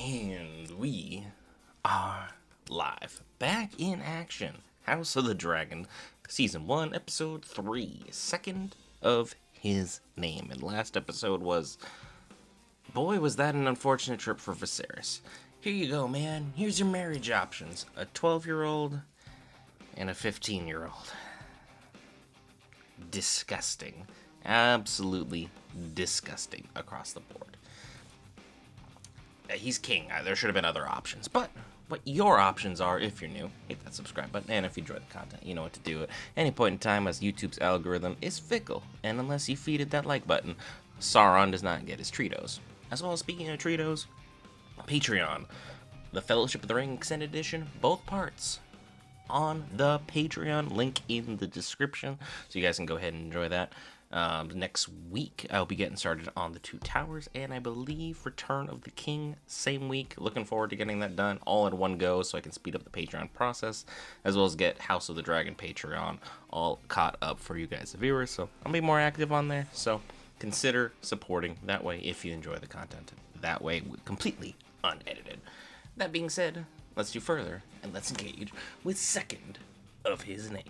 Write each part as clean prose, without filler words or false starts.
And we are live. Back in action. House of the Dragon, Season 1, Episode 3, Second of His Name. And last episode was... Boy, was that an unfortunate trip for Viserys. Here you go, man. Here's your marriage options. A 12-year-old and a 15-year-old. Disgusting. Absolutely disgusting across the board. He's king. There should have been other options. But what your options are, if you're new, hit that subscribe button. And if you enjoy the content, you know what to do at any point in time, as YouTube's algorithm is fickle. And unless you feed it that like button, Sauron does not get his Treatos. As well as, speaking of Treatos, Patreon. The Fellowship of the Ring Extended Edition, both parts on the Patreon, link in the description, so you guys can go ahead and enjoy that. Next week, I'll be getting started on the Two Towers, and I believe Return of the King, same week. Looking forward to getting that done all in one go, so I can speed up the Patreon process, as well as get House of the Dragon Patreon all caught up for you guys, the viewers, so I'll be more active on there, so consider supporting that way if you enjoy the content that way, completely unedited. That being said, let's do further, and let's engage with Second of His Name.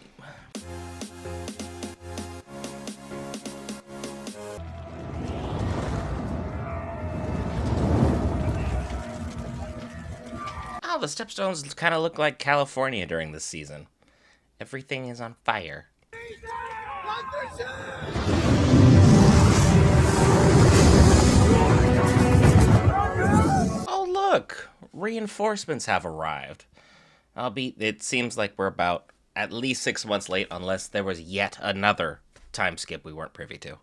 Oh, the Stepstones kind of look like California during this season. Everything is on fire. Oh, look! Reinforcements have arrived. Albeit, it seems like we're about at least 6 months late, unless there was yet another time skip we weren't privy to.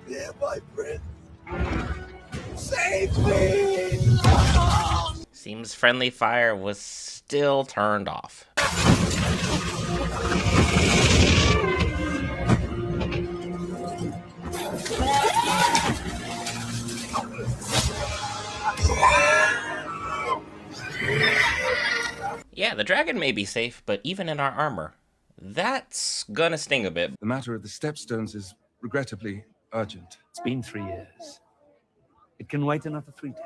Yeah, my prince! Save me! Seems friendly fire was still turned off. Yeah, the dragon may be safe, but even in our armor, that's gonna sting a bit. The matter of the Stepstones is regrettably urgent. It's been 3 years. It can wait another 3 days.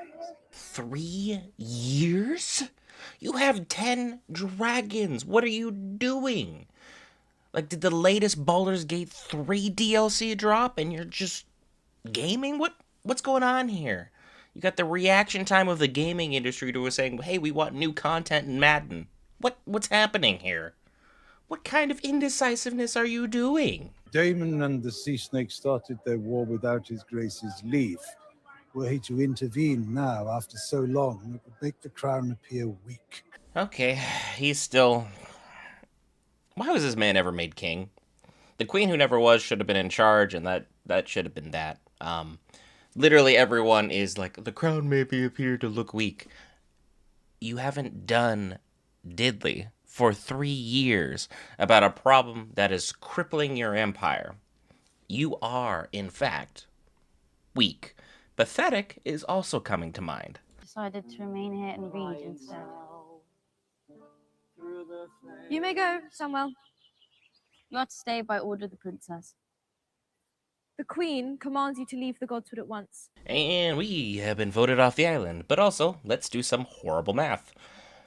3 years? You have 10 dragons. What are you doing? Like, did the latest Baldur's Gate 3 DLC drop and you're just gaming? What's going on here? You got the reaction time of the gaming industry to us saying, hey, we want new content in Madden. What's happening here? What kind of indecisiveness are you doing? Daemon and the Sea Snake started their war without his grace's leave. Were he to intervene now, after so long, it would make the crown appear weak. Okay, he's still... Why was this man ever made king? The queen who never was should have been in charge, and that should have been that. Literally everyone is like, the crown may appear to look weak. You haven't done diddly for 3 years about a problem that is crippling your empire. You are, in fact, weak. Pathetic is also coming to mind. Decided to remain here and read instead. You may go, Samuel. You are to stay by order of the princess. The Queen commands you to leave the Godswood at once. And we have been voted off the island. But also, let's do some horrible math.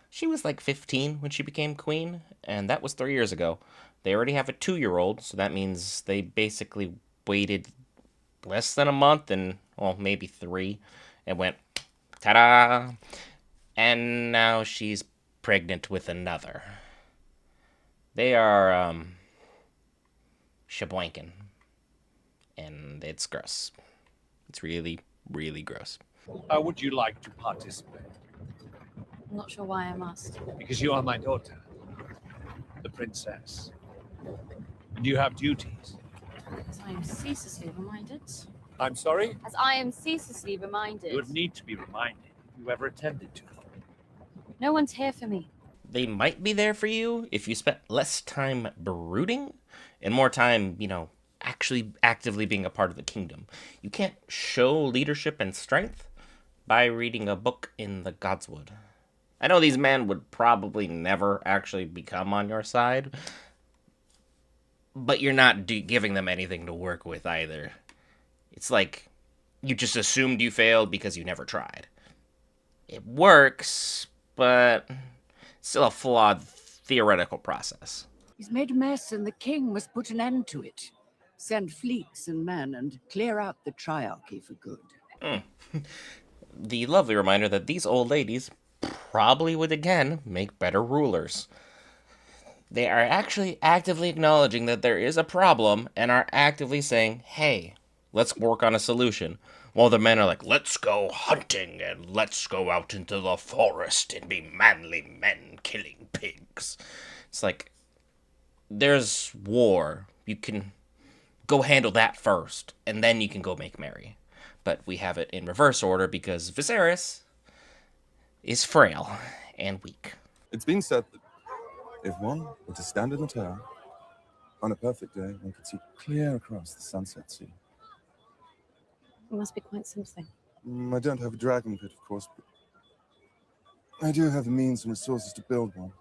She was like 15 when she became queen, and that was 3 years ago. They already have a 2-year-old, so that means they basically waited less than a month and, well, maybe 3, and went, ta-da! And now she's pregnant with another. They are, shaboinking. And it's gross. It's really, really gross. Would you like to participate? I'm not sure why I must. Because you are my daughter, the princess. And you have duties. As I am ceaselessly reminded. I'm sorry? As I am ceaselessly reminded. You would need to be reminded if you ever attended to them. No one's here for me. They might be there for you if you spent less time brooding and more time, actually actively being a part of the kingdom. You can't show leadership and strength by reading a book in the Godswood. I know these men would probably never actually become on your side, but you're not giving them anything to work with either. It's like You just assumed you failed because you never tried. It works, but still a flawed theoretical process. He's made a mess, and the king must put an end to it. Send fleets and men and clear out the triarchy for good. The lovely reminder that these old ladies probably would again make better rulers. They are actually actively acknowledging that there is a problem and are actively saying, hey, let's work on a solution. While the men are like, let's go hunting and let's go out into the forest and be manly men killing pigs. It's like, there's war. You can go handle that first, and then you can go make merry. But we have it in reverse order because Viserys is frail and weak. It's been said that if one were to stand in the tower, on a perfect day, one could see clear across the sunset sea. It must be quite something. I don't have a dragon pit, of course, but I do have the means and resources to build one.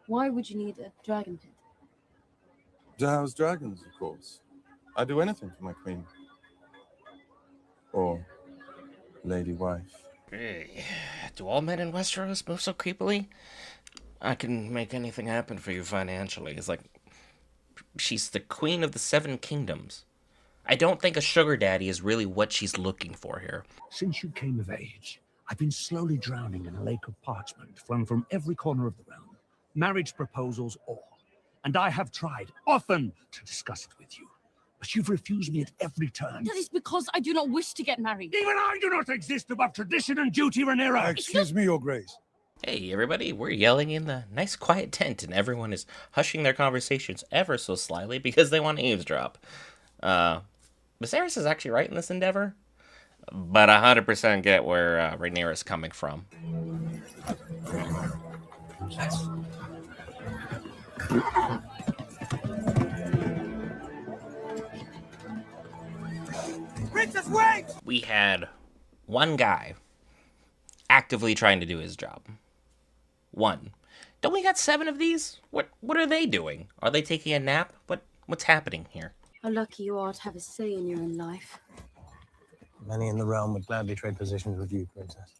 Why would you need a dragon pit? To house dragons, of course. I'd do anything for my queen. Or lady wife. Hey, do all men in Westeros move so creepily? I can make anything happen for you financially. It's like, she's the queen of the Seven Kingdoms. I don't think a sugar daddy is really what she's looking for here. Since you came of age, I've been slowly drowning in a lake of parchment flung from every corner of the realm. Marriage proposals, all. And I have tried often to discuss it with you. But you've refused me at every turn. That is because I do not wish to get married. Even I do not exist above tradition and duty, Rhaenyra. Excuse me, Your Grace. Hey, everybody, we're yelling in the nice quiet tent, and everyone is hushing their conversations ever so slightly because they want to eavesdrop. Viserys is actually right in this endeavor, but 100% get where Rhaenyra is coming from. Princess, wait! We had one guy actively trying to do his job. One. Don't we got 7 of these? What are they doing? Are they taking a nap? What's happening here? How lucky you are to have a say in your own life. Many in the realm would gladly trade positions with you, Princess.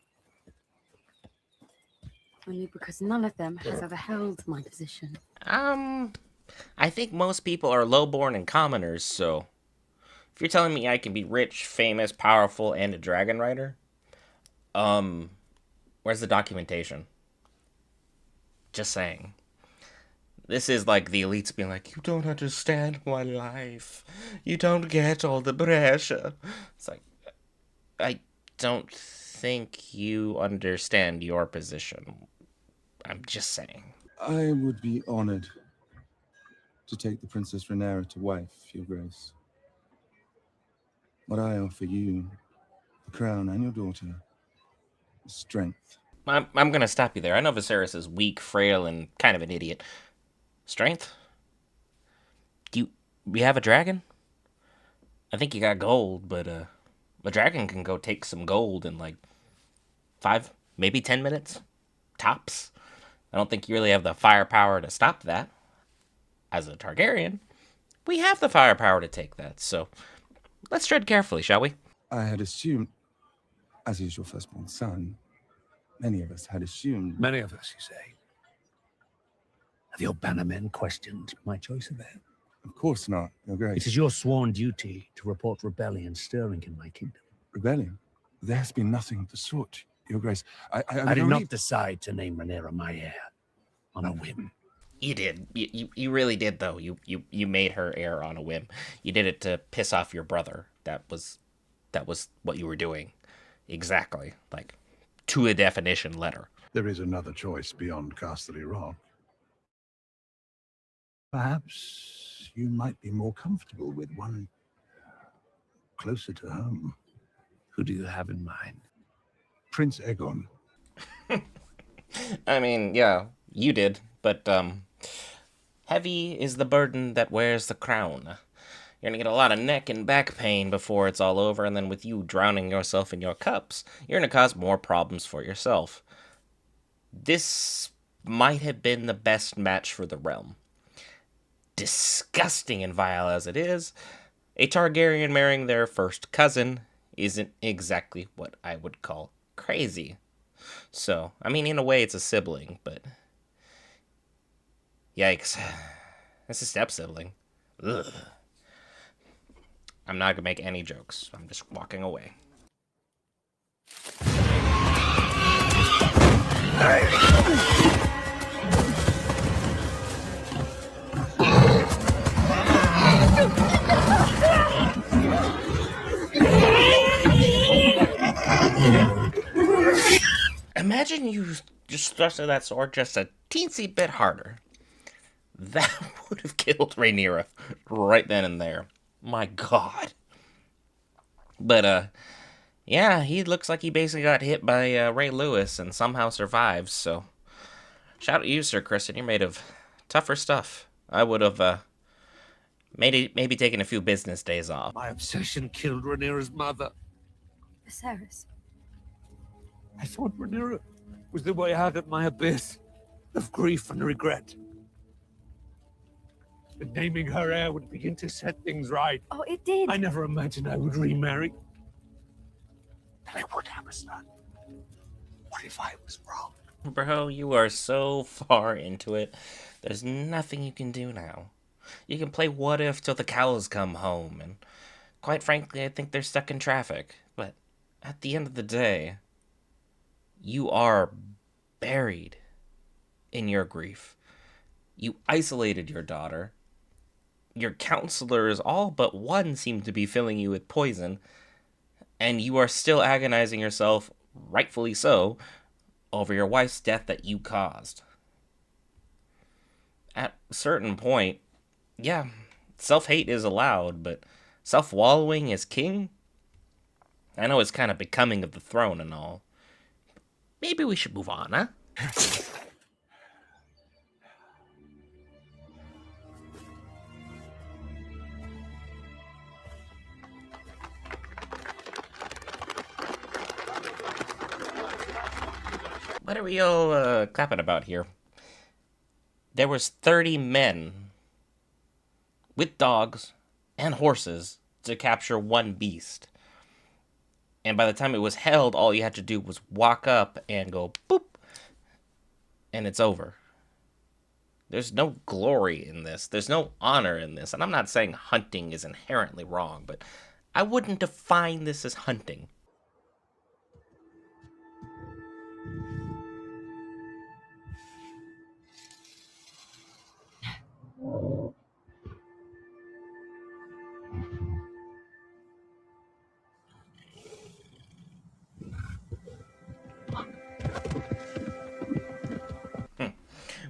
Only because none of them has ever held my position. I think most people are lowborn and commoners, so if you're telling me I can be rich, famous, powerful, and a dragon rider, where's the documentation? Just saying. This is like the elites being like, you don't understand my life. You don't get all the pressure. It's like, I don't think you understand your position. I'm just saying. I would be honored to take the Princess Rhaenyra to wife, Your Grace. What I offer you, the crown and your daughter, is strength. I'm gonna stop you there. I know Viserys is weak, frail, and kind of an idiot. Strength? We have a dragon? I think you got gold, but a dragon can go take some gold in like 5, maybe 10 minutes. Tops. I don't think you really have the firepower to stop that. As a Targaryen, we have the firepower to take that, so let's tread carefully, shall we? I had assumed, as he is your firstborn son, many of us had assumed. Many of us, you say. Have your bannermen questioned my choice of heir? Of course not, Your Grace. It is your sworn duty to report rebellion stirring in my kingdom. Rebellion? There has been nothing of the sort, Your Grace. I did not decide to name Rhaenyra my heir on a whim. You did. You really did, though. You made her heir on a whim. You did it to piss off your brother. That was what you were doing. Exactly. Like, to a definition letter. There is another choice beyond Casterly Rock. Perhaps you might be more comfortable with one closer to home. Who do you have in mind? Prince Aegon. I mean, yeah, you did, but heavy is the burden that wears the crown. You're gonna get a lot of neck and back pain before it's all over, and then with you drowning yourself in your cups, you're gonna cause more problems for yourself. This might have been the best match for the realm. Disgusting and vile as it is, A Targaryen marrying their first cousin isn't exactly what I would call crazy. So, I mean, in a way, it's a sibling, but yikes. That's a step-sibling. Ugh. I'm not gonna make any jokes. I'm just walking away. Imagine you just thrusted that sword just a teensy bit harder. That would have killed Rhaenyra right then and there. My god. But, yeah, he looks like he basically got hit by Ray Lewis and somehow survives, so shout out to you, Sir Kristen. You're made of tougher stuff. I would have maybe taken a few business days off. My obsession killed Rhaenyra's mother. Viserys. I thought Rhaenyra was the way out of my abyss of grief and regret. But naming her heir would begin to set things right. Oh, it did. I never imagined I would remarry. That I would have a son. What if I was wrong? Bro, you are so far into it. There's nothing you can do now. You can play what if till the cows come home, and quite frankly, I think they're stuck in traffic. But at the end of the day, you are buried in your grief. You isolated your daughter. Your counselors, all but one, seem to be filling you with poison, and you are still agonizing yourself, rightfully so, over your wife's death that you caused. At a certain point, yeah, self-hate is allowed, but self-wallowing is king? I know it's kind of becoming of the throne and all. Maybe we should move on, huh? What are we all clapping about here? There was 30 men with dogs and horses to capture one beast. And by the time it was held, all you had to do was walk up and go boop, and it's over. There's no glory in this. There's no honor in this. And I'm not saying hunting is inherently wrong, but I wouldn't define this as hunting.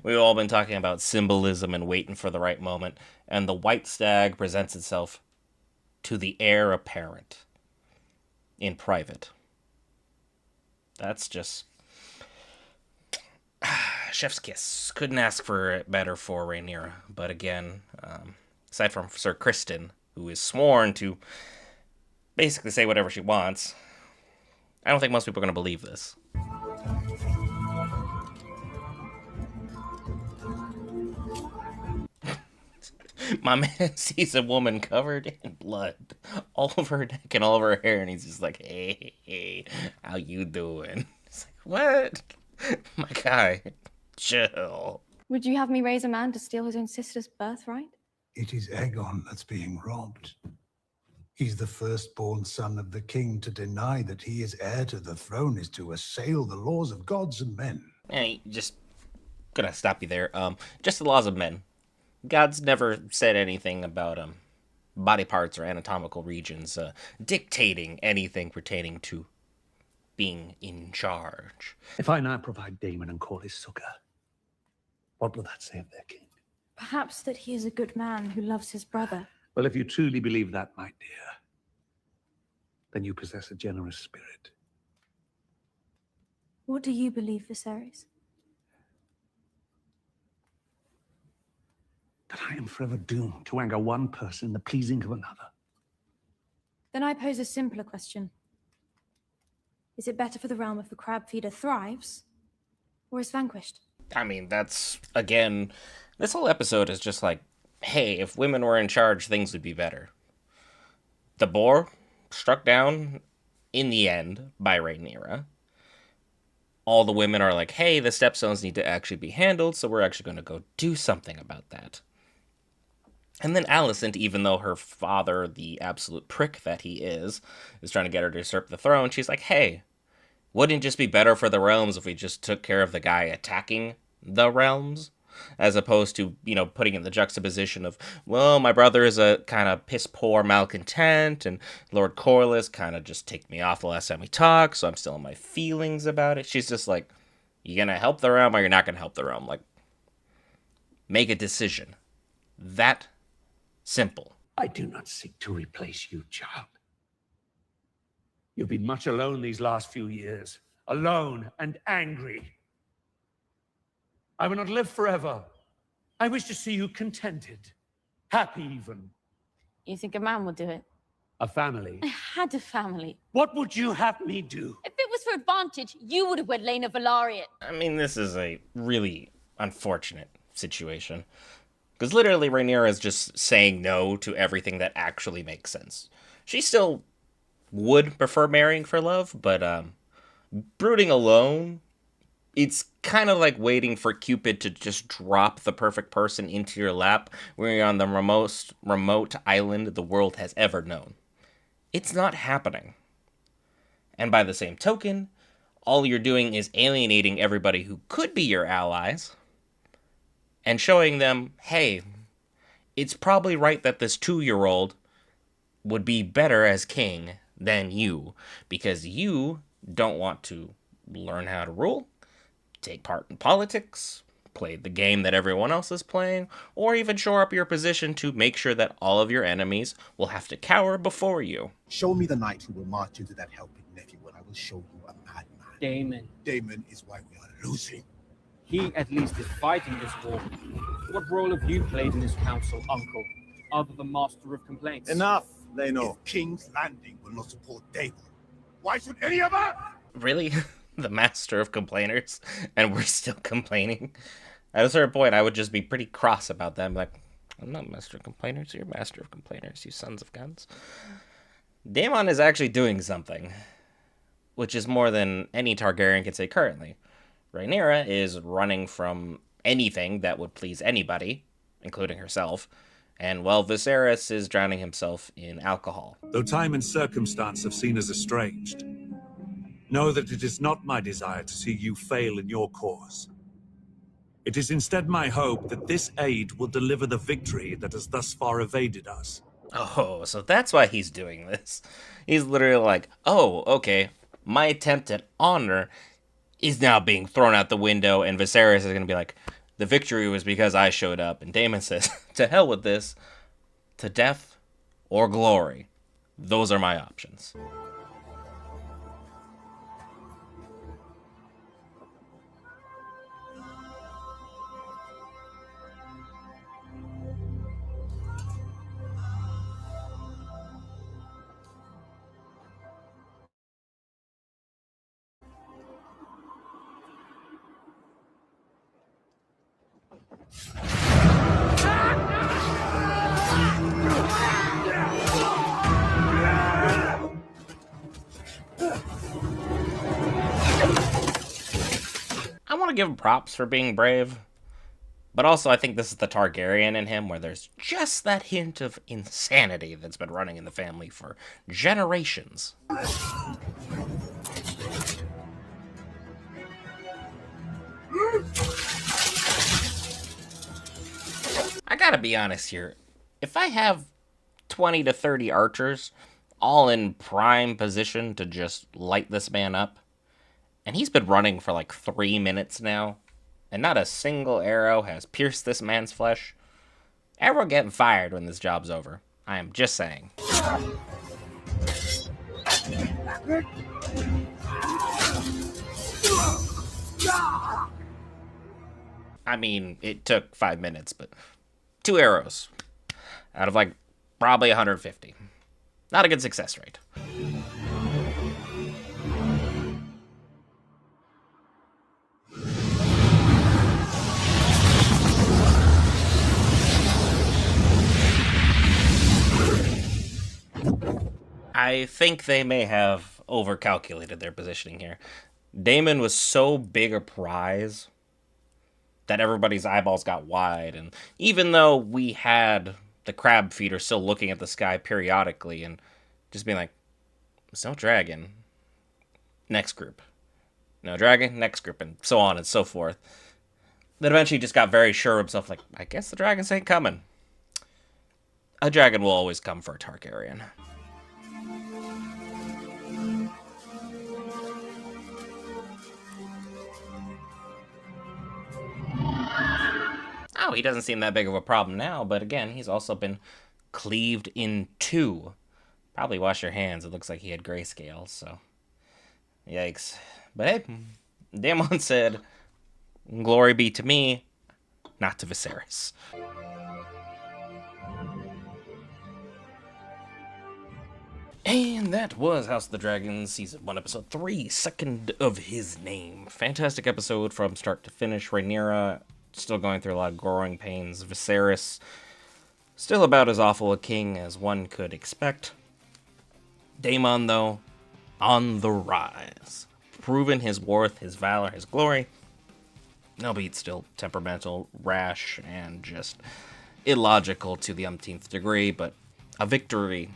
We've all been talking about symbolism and waiting for the right moment, and the white stag presents itself to the heir apparent in private. That's just chef's kiss. Couldn't ask for it better for Rhaenyra. But again, aside from Sir Kristen, who is sworn to basically say whatever she wants, I don't think most people are going to believe this. My man sees a woman covered in blood all over her neck and all over her hair, and he's just like, hey, how you doing? It's like, what? My guy, chill. Would you have me raise a man to steal his own sister's birthright? It is Aegon that's being robbed. He's the firstborn son of the king. To deny that he is heir to the throne is to assail the laws of gods and men. Hey, just gonna stop you there. Just the laws of men. God's never said anything about body parts or anatomical regions dictating anything pertaining to being in charge. If I now provide Daemon and Corlys succor, what will that say of their king? Perhaps that he is a good man who loves his brother. Well, if you truly believe that, my dear, then you possess a generous spirit. What do you believe, Viserys? That I am forever doomed to anger one person in the pleasing of another. Then I pose a simpler question. Is it better for the realm if the crab feeder thrives or is vanquished? I mean, that's, again, this whole episode is just like, hey, if women were in charge, things would be better. the boar struck down in the end by Rhaenyra. All the women are like, hey, the stepstones need to actually be handled, so we're actually going to go do something about that. And then Alicent, even though her father, the absolute prick that he is trying to get her to usurp the throne, she's like, hey, wouldn't it just be better for the realms if we just took care of the guy attacking the realms? As opposed to, putting in the juxtaposition of, well, my brother is a kind of piss-poor malcontent, and Lord Corlys kind of just ticked me off the last time we talked, so I'm still in my feelings about it. She's just like, you gonna help the realm or you're not gonna help the realm? Like, make a decision. That simple. I do not seek to replace you, child. You've been much alone these last few years. Alone and angry. I will not live forever. I wish to see you contented. Happy, even. You think a man would do it? A family. I had a family. What would you have me do? If it was for advantage, you would have wed Lena Velaryon. I mean, this is a really unfortunate situation. Because literally, Rhaenyra is just saying no to everything that actually makes sense. She still would prefer marrying for love, but brooding alone, it's kind of like waiting for Cupid to just drop the perfect person into your lap when you're on the most remote island the world has ever known. It's not happening. And by the same token, all you're doing is alienating everybody who could be your allies and showing them, hey, it's probably right that this 2-year-old would be better as king than you, because you don't want to learn how to rule, take part in politics, play the game that everyone else is playing, or even shore up your position to make sure that all of your enemies will have to cower before you. Show me the knight who will march into that helping nephew, and I will show you a madman. Daemon. Daemon is why we are losing. He at least is fighting this war. What role have you played in this council, uncle, other than master of complaints? Enough, Leno. If King's Landing will not support Daemon, why should any of us? Really? The master of complainers? And we're still complaining? At a certain point, I would just be pretty cross about them. Like, I'm not master of complainers. You're master of complainers, you sons of guns. Daemon is actually doing something, which is more than any Targaryen can say currently. Rhaenyra is running from anything that would please anybody, including herself. And, well, Viserys is drowning himself in alcohol. Though time and circumstance have seen us estranged, know that it is not my desire to see you fail in your cause. It is instead my hope that this aid will deliver the victory that has thus far evaded us. Oh, so that's why he's doing this. He's literally like, oh, okay, my attempt at honor is now being thrown out the window, and Viserys is going to be like, the victory was because I showed up. And Daemon says, to hell with this. To death or glory. Those are my options. I want to give him props for being brave, but also I think this is the Targaryen in him, where there's just that hint of insanity that's been running in the family for generations. I gotta be honest here. If I have 20 to 30 archers all in prime position to just light this man up, and he's been running for like 3 minutes now, and not a single arrow has pierced this man's flesh, everyone getting fired when this job's over. I am just saying. I mean, it took 5 minutes, but 2 arrows out of like probably 150. Not a good success rate. I think they may have overcalculated their positioning here. Daemon was so big a prize that everybody's eyeballs got wide, and even though we had the crab feeder still looking at the sky periodically and just being like, "There's no dragon." Next group. No dragon, next group, and so on and so forth. Then eventually just got very sure of himself, like, I guess the dragons ain't coming. A dragon will always come for a Targaryen. Oh, he doesn't seem that big of a problem now, but again, he's also been cleaved in two. Probably wash your hands, it looks like he had grayscale, so... Yikes. But hey, Daemon said, "Glory be to me, not to Viserys." And that was House of the Dragon, Season 1, Episode 3, Second of His Name. Fantastic episode from start to finish. Rhaenyra still going through a lot of growing pains. Viserys still about as awful a king as one could expect. Daemon, though, on the rise. Proven his worth, his valor, his glory. Albeit still temperamental, rash, and just illogical to the umpteenth degree, but a victory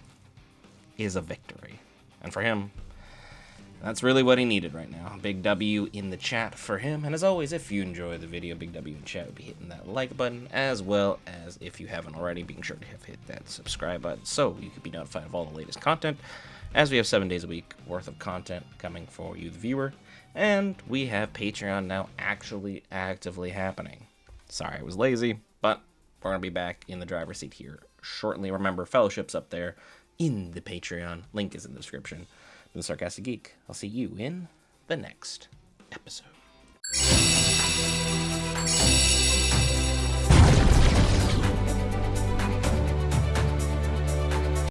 is a victory. And for him, that's really what he needed right now. Big W in the chat for him. And as always, if you enjoy the video, big W in chat would be hitting that like button, as well as, if you haven't already, being sure to have hit that subscribe button so you can be notified of all the latest content, as we have 7 days a week worth of content coming for you, the viewer. And we have Patreon now actually actively happening. Sorry, I was lazy, but we're going to be back in the driver's seat here shortly. Remember, Fellowship's up there in the Patreon. Link is in the description. The Sarcastic Geek. I'll see you in the next episode.